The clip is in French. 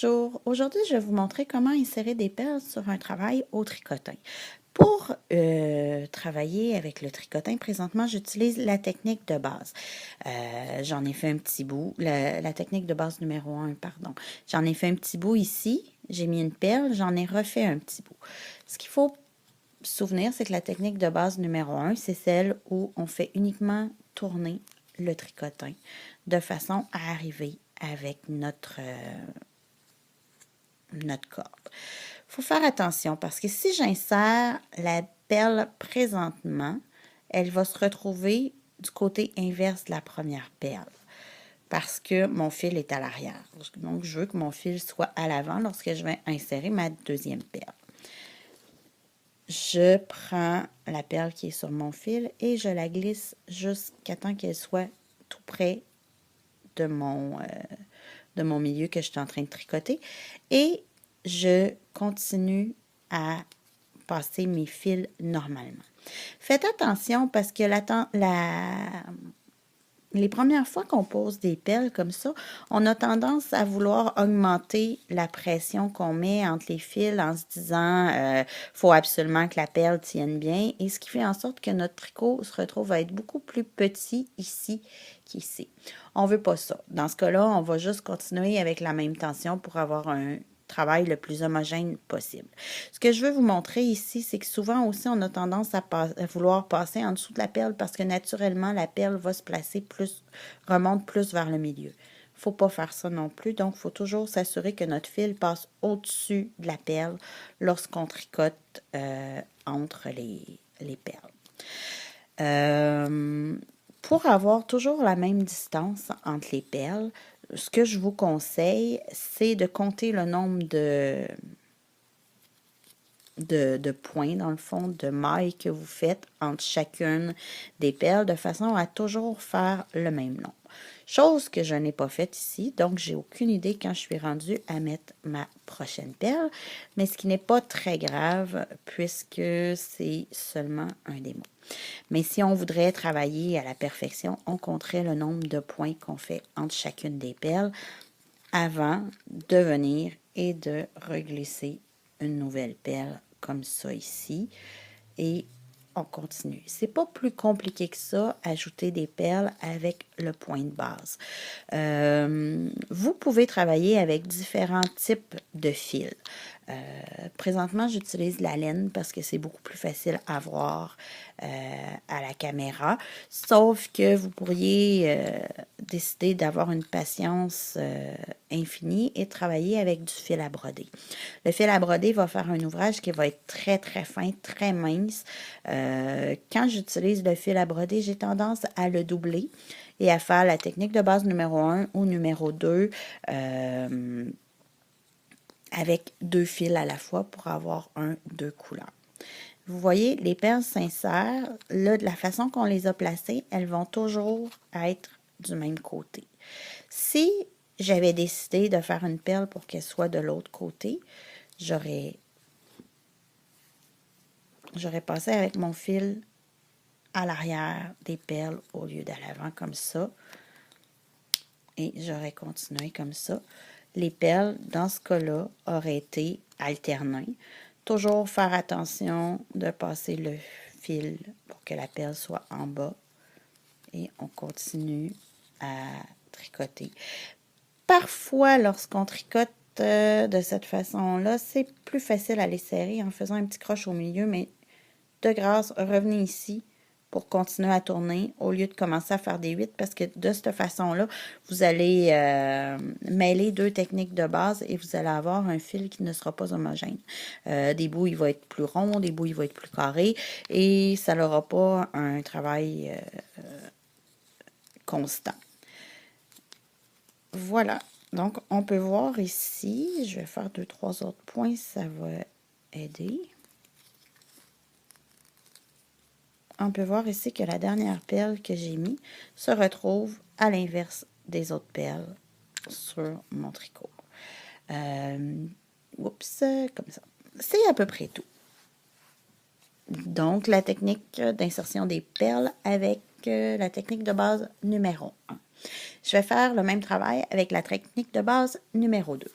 Bonjour, aujourd'hui je vais vous montrer comment insérer des perles sur un travail au tricotin. Pour travailler avec le tricotin, présentement j'utilise la technique de base. J'en ai fait un petit bout, la technique de base numéro 1, pardon. J'en ai fait un petit bout ici, j'ai mis une perle, j'en ai refait un petit bout. Ce qu'il faut se souvenir, c'est que la technique de base numéro 1, c'est celle où on fait uniquement tourner le tricotin de façon à arriver avec notre corde. Il faut faire attention parce que si j'insère la perle présentement, elle va se retrouver du côté inverse de la première perle parce que mon fil est à l'arrière. Donc, je veux que mon fil soit à l'avant lorsque je vais insérer ma deuxième perle. Je prends la perle qui est sur mon fil et je la glisse jusqu'à temps qu'elle soit tout près de mon milieu que je suis en train de tricoter. Et je continue à passer mes fils normalement. Faites attention parce que les premières fois qu'on pose des perles comme ça, on a tendance à vouloir augmenter la pression qu'on met entre les fils en se disant faut absolument que la perle tienne bien, et ce qui fait en sorte que notre tricot se retrouve à être beaucoup plus petit ici qu'ici. On ne veut pas ça. Dans ce cas-là, on va juste continuer avec la même tension pour avoir un travail le plus homogène possible. Ce que je veux vous montrer ici, c'est que souvent aussi, on a tendance à vouloir passer en dessous de la perle parce que naturellement, la perle va se placer plus, remonte plus vers le milieu. Il ne faut pas faire ça non plus. Donc, il faut toujours s'assurer que notre fil passe au-dessus de la perle lorsqu'on tricote entre les perles. Pour avoir toujours la même distance entre les perles, ce que je vous conseille, c'est de compter le nombre de points, dans le fond, de mailles que vous faites entre chacune des perles, de façon à toujours faire le même nombre. Chose que je n'ai pas faite ici, donc j'ai aucune idée quand je suis rendue à mettre ma prochaine perle, mais ce qui n'est pas très grave puisque c'est seulement un démo. Mais si on voudrait travailler à la perfection, on compterait le nombre de points qu'on fait entre chacune des perles avant de venir et de reglisser une nouvelle perle comme ça ici. Et on continue. C'est pas plus compliqué que ça, ajouter des perles avec le point de base. Vous pouvez travailler avec différents types de fils. Présentement, j'utilise la laine parce que c'est beaucoup plus facile à voir à la caméra. Sauf que vous pourriez décider d'avoir une patience infinie et travailler avec du fil à broder. Le fil à broder va faire un ouvrage qui va être très, très fin, très mince. Quand j'utilise le fil à broder, j'ai tendance à le doubler et à faire la technique de base numéro 1 ou numéro 2 avec deux fils à la fois pour avoir un ou deux couleurs. Vous voyez, les perles s'insèrent. Là, de la façon qu'on les a placées, elles vont toujours être du même côté. Si j'avais décidé de faire une perle pour qu'elle soit de l'autre côté, j'aurais passé avec mon fil à l'arrière des perles au lieu d'à l'avant comme ça. Et j'aurais continué comme ça. Les perles, dans ce cas-là, auraient été alternées. Toujours faire attention de passer le fil pour que la perle soit en bas. Et on continue à tricoter. Parfois, lorsqu'on tricote de cette façon-là, c'est plus facile à les serrer en faisant un petit croche au milieu, mais de grâce, revenez ici pour continuer à tourner au lieu de commencer à faire des 8 parce que de cette façon-là, vous allez mêler deux techniques de base et vous allez avoir un fil qui ne sera pas homogène. Des bouts, il va être plus rond, des bouts, il va être plus carré et ça n'aura pas un travail constant. Voilà. Donc, on peut voir ici, je vais faire 2-3 autres points, ça va aider. On peut voir ici que la dernière perle que j'ai mis se retrouve à l'inverse des autres perles sur mon tricot. Oups, comme ça. C'est à peu près tout. Donc, la technique d'insertion des perles avec la technique de base numéro 1. Je vais faire le même travail avec la technique de base numéro 2.